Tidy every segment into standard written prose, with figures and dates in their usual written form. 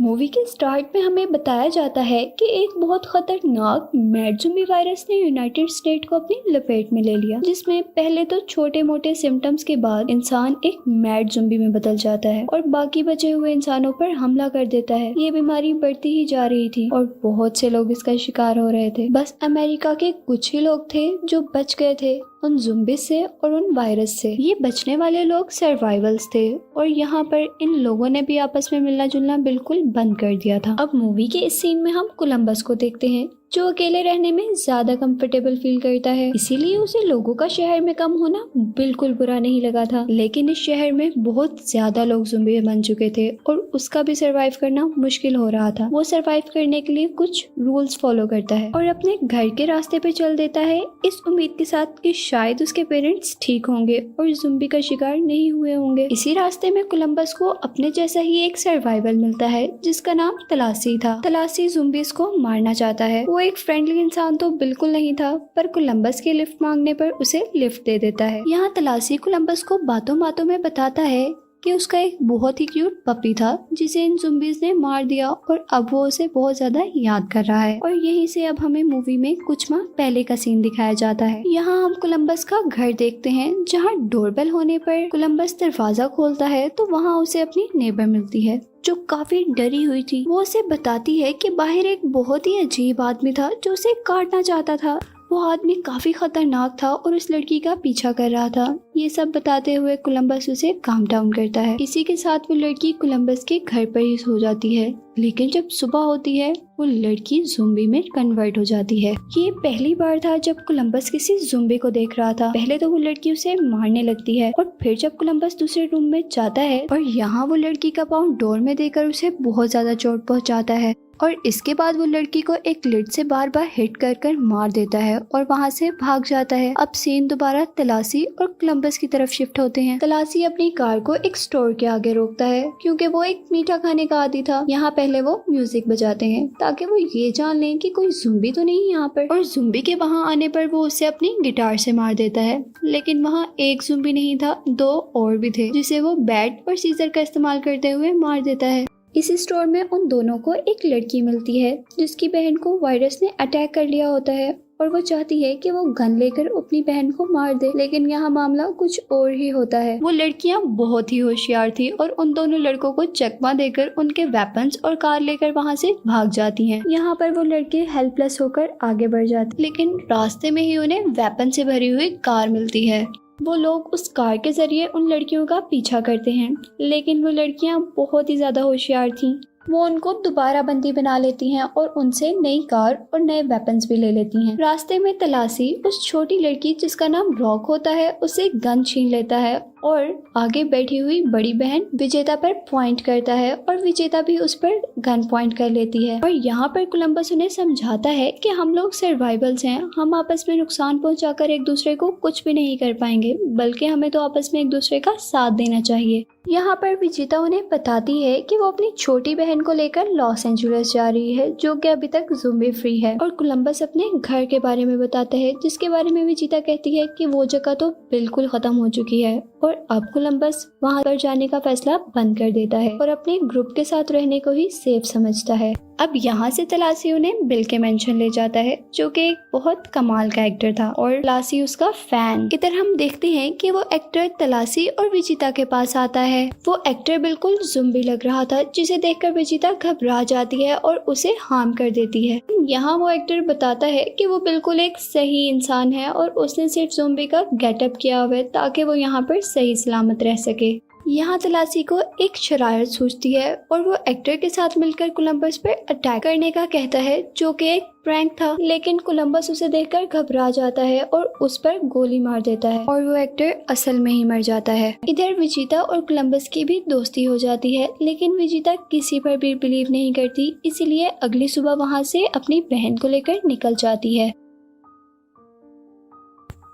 Movie के start में हमें बताया जाता है कि एक बहुत खतरनाक मैड ज़ॉम्बी वायरस ने यूनाइटेड स्टेट को अपनी लपेट में ले लिया, जिसमें पहले तो छोटे मोटे सिम्टम्स के बाद इंसान एक मैड ज़ॉम्बी में बदल जाता है और बाकी बचे हुए इंसानों पर हमला कर देता है। ये बीमारी बढ़ती ही जा रही थी और बहुत से लोग इसका शिकार हो रहे थे। बस अमेरिका के कुछ ही लोग थे जो बच गए थे उन ज़ॉम्बी से और उन वायरस से। ये बचने वाले लोग सर्वाइवल्स थे और यहाँ पर इन लोगों ने भी आपस में मिलना जुलना बिल्कुल बंद कर दिया था। अब मूवी के इस सीन में हम कोलंबस को देखते हैं जो अकेले रहने में ज्यादा कंफर्टेबल फील करता है, इसीलिए उसे लोगों का शहर में कम होना बिल्कुल बुरा नहीं लगा था। लेकिन इस शहर में बहुत ज्यादा लोग ज़ॉम्बी बन चुके थे और उसका भी सरवाइव करना मुश्किल हो रहा था। वो सरवाइव करने के लिए कुछ रूल्स फॉलो करता है और अपने घर के रास्ते पे चल देता है, इस उम्मीद के साथ कि शायद उसके पेरेंट्स ठीक होंगे और ज़ॉम्बी का शिकार नहीं हुए होंगे। इसी रास्ते में कोलंबस को अपने जैसा ही एक सर्वाइवल मिलता है जिसका नाम तलासी था। तलासी ज़ॉम्बीज़ को मारना चाहता है। वो एक फ्रेंडली इंसान तो बिल्कुल नहीं था, पर कोलंबस के लिफ्ट मांगने पर उसे लिफ्ट दे देता है। यहाँ तलासी कोलंबस को बातों बातों में बताता है कि उसका एक बहुत ही क्यूट पपी था जिसे इन ज़ॉम्बीज़ ने मार दिया और अब वो उसे बहुत ज्यादा याद कर रहा है। और यहीं से अब हमें मूवी में कुछ माह पहले का सीन दिखाया जाता है। यहाँ हम कोलंबस का घर देखते हैं जहाँ डोरबेल होने पर कोलंबस दरवाजा खोलता है तो वहाँ उसे अपनी नेबर मिलती है जो काफी डरी हुई थी। वो उसे बताती है कि बाहर एक बहुत ही अजीब आदमी था जो उसे काटना चाहता था। वो आदमी काफी खतरनाक था और उस लड़की का पीछा कर रहा था। ये सब बताते हुए कोलंबस उसे काम डाउन करता है। इसी के साथ वो लड़की कोलंबस के घर पर ही सो जाती है। लेकिन जब सुबह होती है वो लड़की ज़ॉम्बी में कन्वर्ट हो जाती है। ये पहली बार था जब कोलंबस किसी ज़ॉम्बी को देख रहा था। पहले तो वो लड़की उसे मारने लगती है और फिर जब कोलंबस दूसरे रूम में जाता है और यहाँ वो लड़की का पाँव डोर में देकर उसे बहुत ज्यादा चोट पहुँचाता है और इसके बाद वो लड़की को एक लिड से बार बार हिट कर कर मार देता है और वहाँ से भाग जाता है। अब सीन दोबारा तलासी और कोलंबस की तरफ शिफ्ट होते हैं। तलासी अपनी कार को एक स्टोर के आगे रोकता है क्योंकि वो एक मीठा खाने का आदी था। यहाँ पहले वो म्यूजिक बजाते हैं ताकि वो ये जान लें कि कोई ज़ॉम्बी तो नहीं यहाँ पर। और ज़ॉम्बी के वहाँ आने पर वो उसे अपनी गिटार से मार देता है। लेकिन वहाँ एक ज़ॉम्बी नहीं था, दो और भी थे जिसे वो बैट और सीजर का इस्तेमाल करते हुए मार देता है। इसी स्टोर में उन दोनों को एक लड़की मिलती है जिसकी बहन को वायरस ने अटैक कर लिया होता है और वो चाहती है कि वो गन लेकर अपनी बहन को मार दे। लेकिन यहाँ मामला कुछ और ही होता है। वो लड़कियाँ बहुत ही होशियार थी और उन दोनों लड़कों को चकमा देकर उनके वेपन्स और कार लेकर वहाँ से भाग जाती हैं। यहाँ पर वो लड़के हेल्पलेस होकर आगे बढ़ जाते, लेकिन रास्ते में ही उन्हें वेपन से भरी हुई कार मिलती है। वो लोग उस कार के जरिए उन लड़कियों का पीछा करते हैं, लेकिन वो लड़कियां बहुत ही ज्यादा होशियार थीं। वो उनको दोबारा बंदी बना लेती हैं और उनसे नई कार और नए वेपन्स भी ले लेती हैं। रास्ते में तलासी उस छोटी लड़की जिसका नाम रॉक होता है उसे गन छीन लेता है और आगे बैठी हुई बड़ी बहन विजेता पर पॉइंट करता है और विजेता भी उस पर गन पॉइंट कर लेती है। और यहाँ पर कोलंबस उन्हें समझाता है कि हम लोग सर्वाइवल्स हैं, हम आपस में नुकसान पहुंचाकर एक दूसरे को कुछ भी नहीं कर पाएंगे, बल्कि हमें तो आपस में एक दूसरे का साथ देना चाहिए। यहाँ पर विजेता उन्हें बताती है कि वो अपनी छोटी बहन को लेकर लॉस एंजलिस जा रही है जो कि अभी तक ज़ॉम्बी फ्री है। और कोलंबस अपने घर के बारे में बताता है जिसके बारे में विजेता कहती है कि वो जगह तो बिल्कुल खत्म हो चुकी है और अब कोलंबस वहां पर जाने का फैसला बंद कर देता है और अपने ग्रुप के साथ रहने को ही सेफ समझता है। अब यहाँ से तलासी उन्हें बिल के मेंशन ले जाता है जो कि एक बहुत कमाल का एक्टर था और तलासी उसका फैन। इधर हम देखते हैं कि वो एक्टर तलासी और विजेता के पास आता है। वो एक्टर बिल्कुल ज़ॉम्बी लग रहा था जिसे देखकर विजेता घबरा जाती है और उसे हार्म कर देती है। यहाँ वो एक्टर बताता है कि वो बिल्कुल एक सही इंसान है और उसने सिर्फ ज़ॉम्बी का गेटअप किया हुआ है ताकि वो यहाँ पर सही सलामत रह सके। यहाँ तलासी को एक शरारत सूझती है और वो एक्टर के साथ मिलकर कोलंबस पर अटैक करने का कहता है जो कि एक प्रैंक था। लेकिन कोलंबस उसे देखकर घबरा जाता है और उस पर गोली मार देता है और वो एक्टर असल में ही मर जाता है। इधर विजेता और कोलंबस की भी दोस्ती हो जाती है, लेकिन विजेता किसी पर भी बिलीव नहीं करती, इसीलिए अगली सुबह वहाँ से अपनी बहन को लेकर निकल जाती है।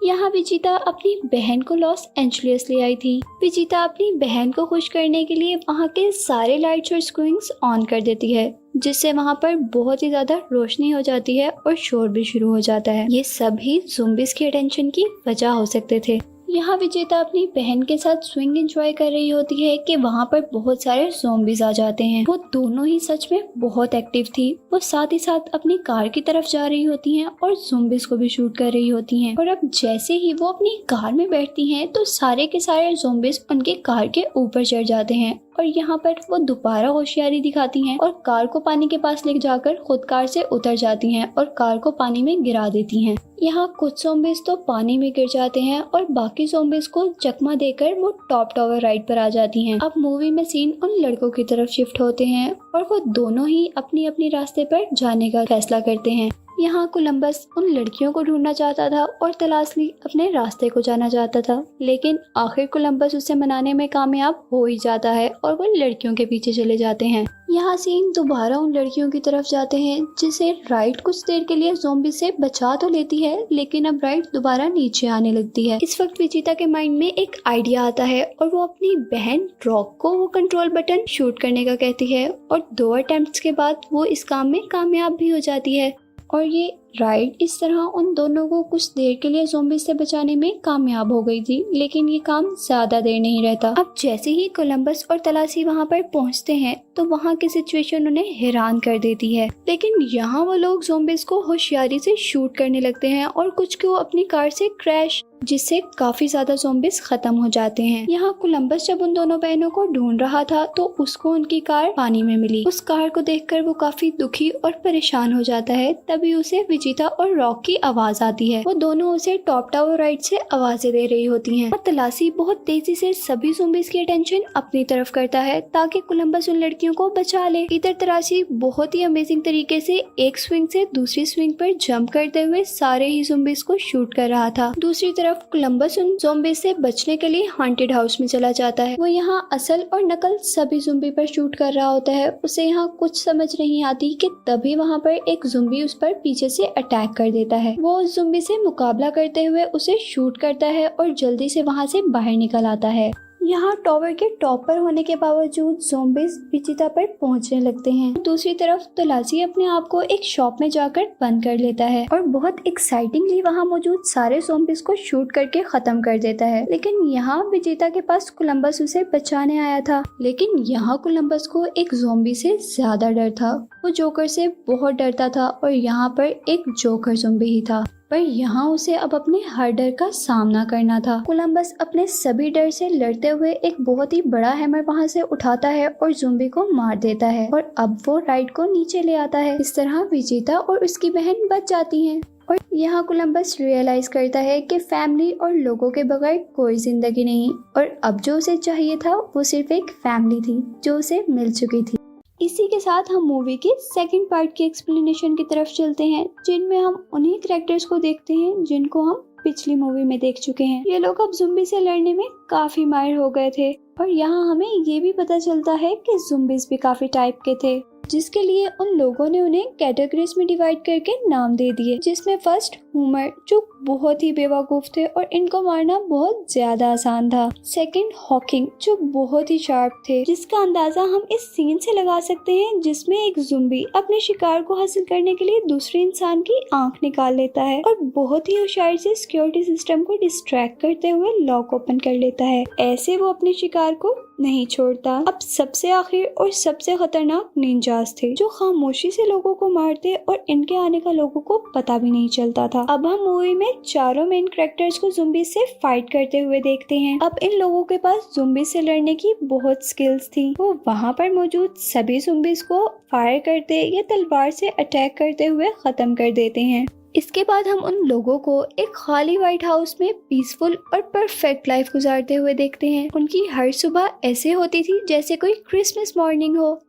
यहाँ विजेता अपनी बहन को लॉस एंजलिस ले आई थी। विजेता अपनी बहन को खुश करने के लिए वहाँ के सारे लाइट्स और स्क्रीन्स ऑन कर देती है जिससे वहाँ पर बहुत ही ज्यादा रोशनी हो जाती है और शोर भी शुरू हो जाता है। ये सभी ज़ॉम्बीज़ के अटेंशन की वजह हो सकते थे। यहाँ विजेता अपनी बहन के साथ स्विंग एंजॉय कर रही होती है कि वहाँ पर बहुत सारे ज़ॉम्बीज आ जाते हैं। वो दोनों ही सच में बहुत एक्टिव थी। वो साथ ही साथ अपनी कार की तरफ जा रही होती हैं और ज़ॉम्बीज को भी शूट कर रही होती हैं। और अब जैसे ही वो अपनी कार में बैठती हैं तो सारे के सारे ज़ॉम्बीज उनके कार के ऊपर चढ़ जाते हैं और यहाँ पर वो दोबारा होशियारी दिखाती हैं और कार को पानी के पास ले जाकर खुद कार से उतर जाती हैं और कार को पानी में गिरा देती हैं। यहाँ कुछ ज़ॉम्बीज तो पानी में गिर जाते हैं और बाकी ज़ॉम्बीज को चकमा देकर वो टॉप टावर राइड पर आ जाती हैं। अब मूवी में सीन उन लड़कों की तरफ शिफ्ट होते हैं और वो दोनों ही अपनी अपनी रास्ते पर जाने का फैसला करते हैं। यहाँ कोलंबस उन लड़कियों को ढूंढना चाहता था और तलाशली अपने रास्ते को जाना चाहता था, लेकिन आखिर कोलंबस उसे मनाने में कामयाब हो ही जाता है और वो लड़कियों के पीछे चले जाते हैं। यहाँ सीन दोबारा उन लड़कियों की तरफ जाते हैं जिसे राइड कुछ देर के लिए ज़ॉम्बी से बचा तो लेती है, लेकिन अब राइड दोबारा नीचे आने लगती है। इस वक्त विजेता के माइंड में एक आइडिया आता है और वो अपनी बहन रॉक को वो कंट्रोल बटन शूट करने का कहती है और 2 अटेम्प्ट्स के बाद वो इस काम में कामयाब भी हो जाती है और ये राइड इस तरह उन दोनों को कुछ देर के लिए ज़ॉम्बी से बचाने में कामयाब हो गई थी, लेकिन ये काम ज्यादा देर नहीं रहता। अब जैसे ही कोलंबस और तलाशी वहाँ पर पहुँचते हैं तो वहाँ की सिचुएशन उन्हें हैरान कर देती है, लेकिन यहाँ वो लोग ज़ॉम्बीज को होशियारी से शूट करने लगते हैं और कुछ को अपनी कार से क्रैश, जिससे काफी ज्यादा ज़ॉम्बीज खत्म हो जाते हैं। यहाँ कोलंबस जब उन दोनों बहनों को ढूंढ रहा था तो उसको उनकी कार पानी में मिली। उस कार को देखकर वो काफी दुखी और परेशान हो जाता है। तभी उसे विजेता और रॉक की आवाज आती है। वो दोनों उसे टॉप टावर राइड से आवाजें दे रही होती हैं और तलाशी बहुत तेजी से सभी ज़ॉम्बीज की अटेंशन अपनी तरफ करता है ताकि कोलंबस उन लड़कियों को बचा ले। इधर तलाशी बहुत ही अमेजिंग तरीके से एक स्विंग से दूसरी स्विंग पर जंप करते हुए सारे ही ज़ॉम्बीज को शूट कर रहा था। दूसरी तरफ कोलंबस उन ज़ॉम्बीज से बचने के लिए हॉन्टेड हाउस में चला जाता है। वो यहाँ असल और नकल सभी ज़ॉम्बी पर शूट कर रहा होता है। उसे यहाँ कुछ समझ नहीं आती कि तभी वहाँ पर एक ज़ॉम्बी उस पर पीछे से अटैक कर देता है। वो उस ज़ॉम्बी से मुकाबला करते हुए उसे शूट करता है और जल्दी से वहाँ से बाहर निकल आता है। यहाँ टावर के टॉप पर होने के बावजूद ज़ॉम्बीज विजेता पर पहुंचने लगते हैं। दूसरी तरफ तलाशी अपने आप को एक शॉप में जाकर बंद कर लेता है और बहुत एक्साइटिंगली वहाँ मौजूद सारे ज़ॉम्बीज को शूट करके खत्म कर देता है। लेकिन यहाँ विजेता के पास कोलंबस उसे बचाने आया था, लेकिन यहाँ कोलंबस को एक ज़ॉम्बी से ज्यादा डर था। वो जोकर से बहुत डरता था और यहाँ पर एक जोकर ज़ॉम्बी ही था, पर यहाँ उसे अब अपने हर डर का सामना करना था। कोलंबस अपने सभी डर से लड़ते हुए एक बहुत ही बड़ा हैमर वहाँ से उठाता है और ज़ॉम्बी को मार देता है और अब वो राइड को नीचे ले आता है। इस तरह विजेता और उसकी बहन बच जाती हैं और यहाँ कोलंबस रियलाइज करता है कि फैमिली और लोगों के बगैर कोई जिंदगी नहीं और अब जो उसे चाहिए था वो सिर्फ एक फैमिली थी जो उसे मिल चुकी थी। इसी के साथ हम मूवी के सेकंड पार्ट की एक्सप्लेनेशन की तरफ चलते हैं, जिनमें हम उन्हीं कैरेक्टर्स को देखते हैं जिनको हम पिछली मूवी में देख चुके हैं। ये लोग अब ज़ॉम्बी से लड़ने में काफी माहिर हो गए थे और यहाँ हमें ये भी पता चलता है कि ज़ॉम्बीज भी काफी टाइप के थे, जिसके लिए उन लोगों ने उन्हें कैटेगरीज में डिवाइड करके नाम दे दिए, जिसमें फर्स्ट ह्यूमर जो बहुत ही बेवकूफ थे और इनको मारना बहुत ज्यादा आसान था। सेकंड हॉकिंग जो बहुत ही शार्प थे, जिसका अंदाजा हम इस सीन से लगा सकते हैं जिसमें एक ज़ॉम्बी अपने शिकार को हासिल करने के लिए दूसरे इंसान की आंख निकाल लेता है और बहुत ही होशियारी से सिक्योरिटी सिस्टम को डिस्ट्रैक्ट करते हुए लॉक ओपन कर लेता है। ऐसे वो अपने शिकार को नहीं छोड़ता। अब सबसे आखिर और सबसे खतरनाक निंजास थे जो खामोशी से लोगों को मारते और इनके आने का लोगों को पता भी नहीं चलता था। अब हम मूवी में चारों मेन कैरेक्टर्स को ज़ॉम्बी से फाइट करते हुए देखते हैं। अब इन लोगों के पास ज़ॉम्बी से लड़ने की बहुत स्किल्स थी। वो वहाँ पर मौजूद सभी ज़ॉम्बीज को फायर करते या तलवार से अटैक करते हुए खत्म कर देते हैं। इसके बाद हम उन लोगों को एक खाली व्हाइट हाउस में पीसफुल और परफेक्ट लाइफ गुजारते हुए देखते हैं। उनकी हर सुबह ऐसे होती थी जैसे कोई क्रिसमस मॉर्निंग हो।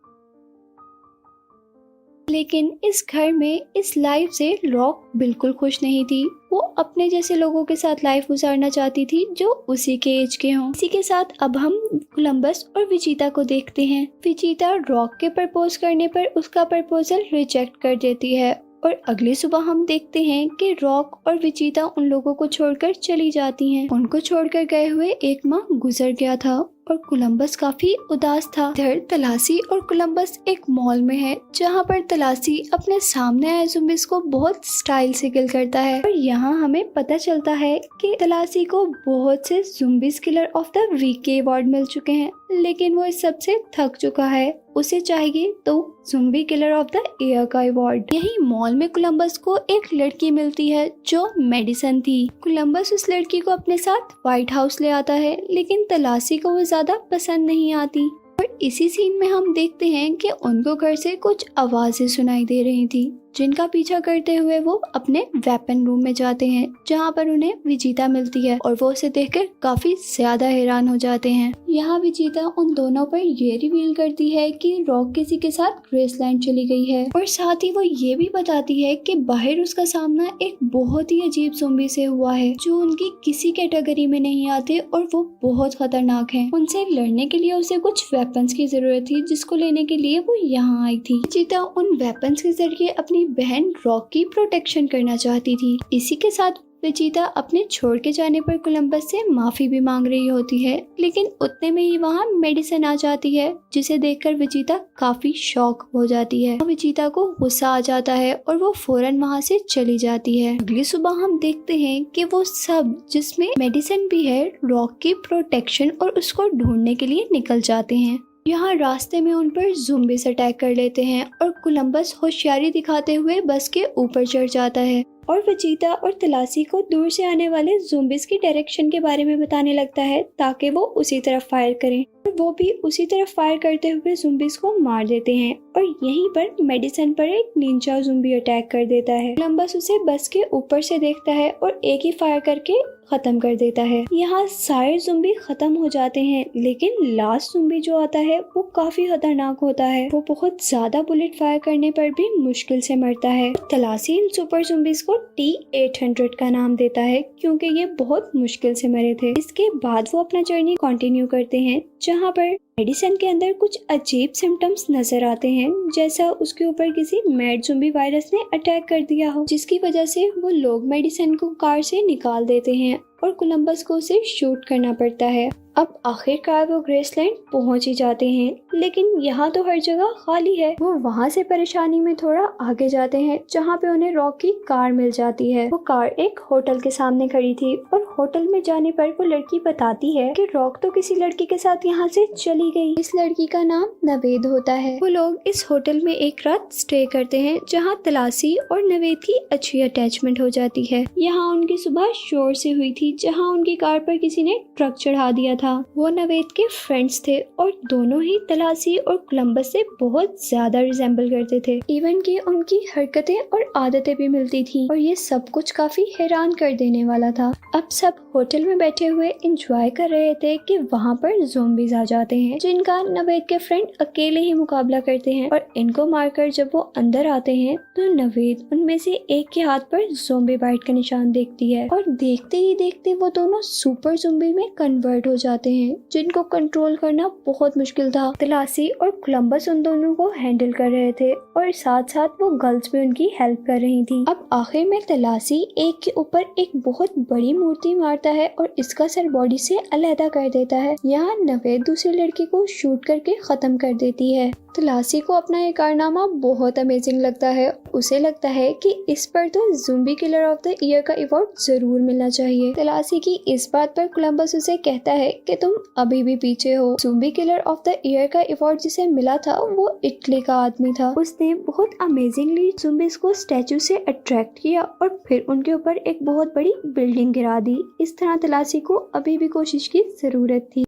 लेकिन इस घर में इस लाइफ से रॉक बिल्कुल खुश नहीं थी। वो अपने जैसे लोगों के साथ लाइफ गुजारना चाहती थी जो उसी के एज के हों। इसी के साथ अब हम कोलंबस और विजेता को देखते हैं। विजेता रॉक के प्रपोज करने पर उसका प्रपोजल रिजेक्ट कर देती है और अगली सुबह हम देखते हैं कि रॉक और विजेता उन लोगों को छोड़कर चली जाती हैं। उनको छोड़कर गए हुए एक माह गुजर गया था और कोलंबस काफी उदास था। इधर तलासी और कोलंबस एक मॉल में है जहाँ पर तलासी अपने सामने आए ज़ुम्बीज़ को बहुत स्टाइल से किल करता है। और यहाँ हमें पता चलता है कि तलासी को बहुत से ज़ुम्बीज़ किलर ऑफ द वीक के अवार्ड मिल चुके हैं, लेकिन वो इस सब से थक चुका है। उसे चाहिए तो ज़ुम्बी किलर ऑफ द ईयर का अवार्ड। यही मॉल में कोलंबस को एक लड़की मिलती है जो मेडिसन थी। कोलंबस उस लड़की को अपने साथ व्हाइट हाउस ले आता है, लेकिन तलासी को वो ज्यादा पसंद नहीं आती। और इसी सीन में हम देखते हैं कि उनको घर से कुछ आवाजें सुनाई दे रही थी, जिनका पीछा करते हुए वो अपने वेपन रूम में जाते हैं, जहाँ पर उन्हें विजिता मिलती है और वो उसे देखकर काफी ज्यादा हैरान हो जाते हैं। यहाँ विजिता उन दोनों पर ये रिवील करती है कि रॉक किसी के साथ ग्रेसलैंड चली गई है, और साथ ही वो ये भी बताती है कि बाहर उसका सामना एक बहुत ही अजीब ज़ॉम्बी से हुआ है जो उनकी किसी कैटेगरी में नहीं आते और वो बहुत खतरनाक है। उनसे लड़ने के लिए उसे कुछ वेपन्स की जरूरत थी, जिसको लेने के लिए वो यहाँ आई थी। विजिता उन वेपन्स के जरिए अपनी बहन रॉक की प्रोटेक्शन करना चाहती थी। इसी के साथ विजिता अपने छोड़ के जाने पर कोलंबस से माफी भी मांग रही होती है, लेकिन उतने में ही वहाँ मेडिसन आ जाती है, जिसे देखकर विजिता काफी शॉक हो जाती है। विजिता को गुस्सा आ जाता है और वो फौरन वहाँ से चली जाती है। अगली सुबह हम देखते हैं कि वो सब, जिसमें मेडिसन भी है, रॉक की प्रोटेक्शन और उसको ढूंढने के लिए निकल जाते हैं। यहाँ रास्ते में उन पर ज़ॉम्बीज़ अटैक कर लेते हैं और कोलंबस होशियारी दिखाते हुए बस के ऊपर चढ़ जाता है और विजिता और तलासी को दूर से आने वाले ज़ॉम्बीज़ की डायरेक्शन के बारे में बताने लगता है ताकि वो उसी तरफ फायर करें। और वो भी उसी तरफ फायर करते हुए ज़ॉम्बीज़ को मार देते हैं और यहीं पर मेडिसन पर एक निंजा ज़ॉम्बी अटैक कर देता है। कोलंबस उसे बस के ऊपर से देखता है और एक ही फायर करके खत्म कर देता है। यहाँ सारे ज़ॉम्बी खत्म हो जाते हैं, लेकिन लास्ट ज़ॉम्बी जो आता है वो काफी खतरनाक होता है। वो बहुत ज्यादा बुलेट फायर करने पर भी मुश्किल से मरता है। तलासी इन सुपर ज़ॉम्बीज़ को T-800 का नाम देता है क्योंकि ये बहुत मुश्किल से मरे थे। इसके बाद वो अपना जर्नी कंटिन्यू करते हैं, जहाँ पर मेडिसन के अंदर कुछ अजीब सिम्टम्स नजर आते हैं, जैसा उसके ऊपर किसी मैड ज़ॉम्बी वायरस ने अटैक कर दिया हो, जिसकी वजह से वो लोग मेडिसन को कार से निकाल देते हैं और कोलंबस को उसे शूट करना पड़ता है। अब आखिरकार वो ग्रेसलैंड पहुंच ही जाते हैं, लेकिन यहाँ तो हर जगह खाली है। वो वहाँ से परेशानी में थोड़ा आगे जाते हैं, जहाँ पे उन्हें रॉक की कार मिल जाती है। वो कार एक होटल के सामने खड़ी थी और होटल में जाने पर वो लड़की बताती है कि रॉक तो किसी लड़की के साथ यहाँ से चली गई। इस लड़की का नाम नवेद होता है। वो लोग इस होटल में एक रात स्टे करते हैं, जहाँ तलासी और नवेद की अच्छी अटैचमेंट हो जाती है। यहाँ उनकी सुबह शोर से हुई थी, जहाँ उनकी कार पर किसी ने ट्रक चढ़ा दिया था। वो नवेद के फ्रेंड्स थे और दोनों ही तलासी और कोलंबस से बहुत ज्यादा रिजेंबल करते थे। इवन कि उनकी हरकतें और आदतें भी मिलती थी और ये सब कुछ काफी हैरान कर देने वाला था। अब सब होटल में बैठे हुए एंजॉय कर रहे थे कि वहाँ पर ज़ॉम्बीज़ आ जाते हैं, जिनका नवेद के फ्रेंड अकेले ही मुकाबला करते हैं और इनको मारकर जब वो अंदर आते हैं तो नवेद उनमें से एक के हाथ पर ज़ॉम्बी बाइट का निशान देखती है और देखते ही देखते वो दोनों सुपर ज़ॉम्बी में कन्वर्ट हो जाते हैं, जिनको कंट्रोल करना बहुत मुश्किल था। तलासी और कोलंबस उन दोनों को हैंडल कर रहे थे और साथ साथ वो गर्ल्स भी उनकी हेल्प कर रही थी। अब आखिर में तलासी एक के ऊपर एक बहुत बड़ी मूर्ति मारता है और इसका सर बॉडी से अलग कर देता है। यहाँ नवेद दूसरी लड़की को शूट करके खत्म कर देती है। तलासी को अपना ये कारनामा बहुत अमेजिंग लगता है। उसे लगता है कि इस पर तो zombie killer of the year का अवार्ड जरूर मिलना चाहिए। तलासी की इस बात पर कोलंबस उसे कहता है कि तुम अभी भी पीछे हो। Zombie killer of the year का अवार्ड जिसे मिला था वो इटली का आदमी था। उसने बहुत अमेजिंगली ज़ॉम्बीज़ को स्टैचू से अट्रैक्ट किया और फिर उनके ऊपर एक बहुत बड़ी बिल्डिंग गिरा दी। इस तरह तलासी को अभी भी कोशिश की जरूरत थी।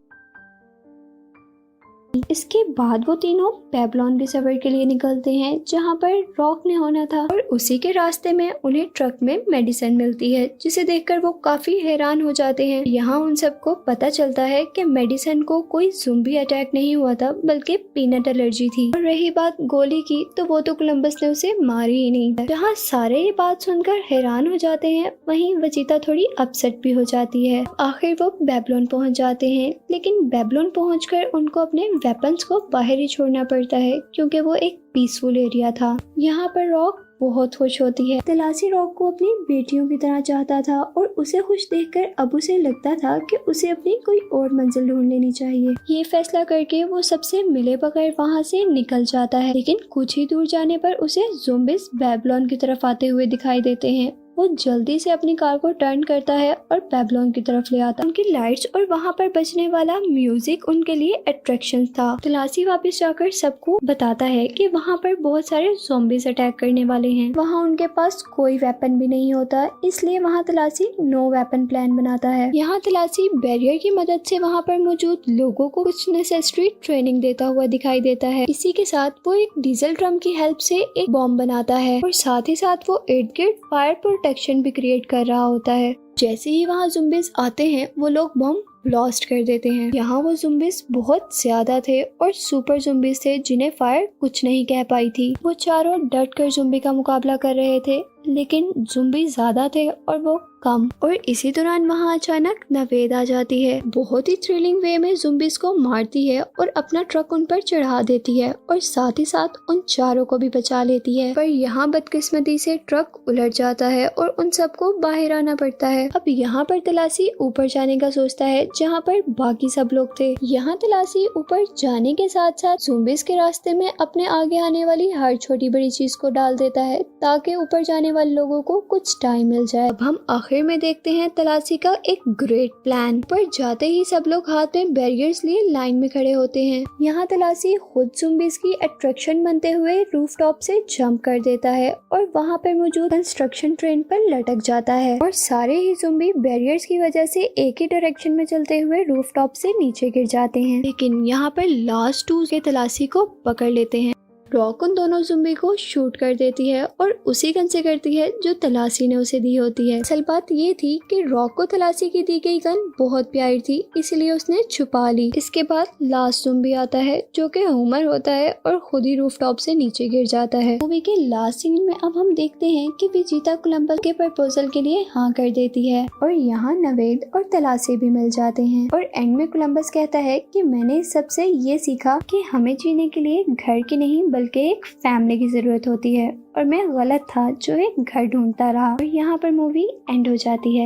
इसके बाद वो तीनों बेबीलोन के सफर के लिए निकलते हैं, जहाँ पर रॉक ने होना था और उसी के रास्ते में उन्हें ट्रक में मेडिसिन मिलती है, जिसे देखकर वो काफी हैरान हो जाते हैं। यहाँ उन सबको पता चलता है कि मेडिसिन को कोई ज़ॉम्बी अटैक नहीं हुआ था, बल्कि पीनट एलर्जी थी। और रही बात गोली की, तो वो तो कोलंबस ने उसे मारी ही नहीं था। जहाँ सारे ये बात सुनकर हैरान हो जाते हैं, वहीं विजिता थोड़ी अपसेट भी हो जाती है। आखिर वो बेबीलोन पहुँच जाते हैं, लेकिन बेबीलोन पहुँचकर उनको अपने वेपन्स को बाहर ही छोड़ना पड़ता है, क्योंकि वो एक पीसफुल एरिया था। यहाँ पर रॉक बहुत खुश होती है। तलाशी रॉक को अपनी बेटियों की तरह चाहता था और उसे खुश देखकर अब उसे लगता था कि उसे अपनी कोई और मंजिल ढूंढ लेनी चाहिए। ये फैसला करके वो सबसे मिले बगैर वहाँ से निकल जाता है, लेकिन कुछ ही दूर जाने पर उसे ज़ोंबीज बेबीलोन की तरफ आते हुए दिखाई देते हैं। वो जल्दी से अपनी कार को टर्न करता है और बेबीलोन की तरफ ले आता है। उनकी लाइट्स और वहाँ पर बजने वाला म्यूजिक उनके लिए अट्रैक्शन था। तलाशी वापस जाकर सबको बताता है कि वहाँ पर बहुत सारे ज़ॉम्बीज अटैक करने वाले हैं। वहाँ उनके पास कोई वेपन भी नहीं होता, इसलिए वहाँ तलाशी नो वेपन प्लान बनाता है। यहाँ तलाशी बैरियर की मदद से वहाँ पर मौजूद लोगों को कुछ नेसेसरी ट्रेनिंग देता हुआ दिखाई देता है। इसी के साथ वो एक डीजल ड्रम की हेल्प से एक बॉम्ब बनाता है और साथ ही साथ वो इर्द गिर्द फायर प्रोटेक्शन भी क्रिएट कर रहा होता है। जैसे ही वहाँ ज़ॉम्बीज आते हैं वो लोग बम ब्लास्ट कर देते हैं। यहाँ वो ज़ॉम्बीज बहुत ज्यादा थे और सुपर ज़ॉम्बीज थे जिन्हें फायर कुछ नहीं कह पाई थी। वो चारों डट कर ज़ॉम्बी का मुकाबला कर रहे थे, लेकिन ज़ॉम्बी ज्यादा थे और वो कम। और इसी दौरान वहाँ अचानक नवेद आ जाती है, बहुत ही थ्रिलिंग वे में ज़ॉम्बीज को मारती है और अपना ट्रक उन पर चढ़ा देती है और साथ ही साथ उन चारों को भी बचा लेती है। पर यहाँ बदकिस्मती से ट्रक उलट जाता है और उन सबको बाहर आना पड़ता है। अब यहाँ पर तलाशी ऊपर जाने का सोचता है जहाँ पर बाकी सब लोग थे। यहाँ तलाशी ऊपर जाने के साथ साथ ज़ॉम्बीज के रास्ते में अपने आगे आने वाली हर छोटी बड़ी चीज को डाल देता है ताकि ऊपर जाने वाले लोगों को कुछ टाइम मिल जाए। अब हम आखिर में देखते हैं तलाशी का एक ग्रेट प्लान। पर जाते ही सब लोग हाथ में बैरियर्स लिए लाइन में खड़े होते हैं। यहाँ तलाशी खुद ज़ॉम्बीज की अट्रैक्शन बनते हुए रूफटॉप से जंप कर देता है और वहाँ पर मौजूद कंस्ट्रक्शन ट्रेन पर लटक जाता है और सारे ही ज़ॉम्बी बैरियर्स की वजह से एक ही डायरेक्शन में चलते हुए रूफटॉप से नीचे गिर जाते हैं। लेकिन यहाँ पर लास्ट टू के तलाशी को पकड़ लेते हैं। रॉक उन दोनों ज़ॉम्बी को शूट कर देती है और उसी गन से करती है जो तलाशी ने उसे दी होती है। असल बात ये थी कि रॉक को तलाशी की दी गई गन बहुत प्यारी थी, इसलिए उसने छुपा ली। इसके बाद लास्ट ज़ॉम्बी आता है जो कि उमर होता है और खुद ही रूफटॉप से नीचे गिर जाता है। मूवी के लास्ट सीन में अब हम देखते हैं कि विजेता कोलंबस के प्रपोजल के लिए हाँ कर देती है और यहाँ नवेद और तलाशी भी मिल जाते हैं। और एंड में कोलंबस कहता है कि मैंने इस सबसे ये सीखा कि हमें जीने के लिए घर की नहीं बल्कि एक फैमिली की जरूरत होती है और मैं गलत था जो एक घर ढूंढता रहा। और यहाँ पर मूवी एंड हो जाती है।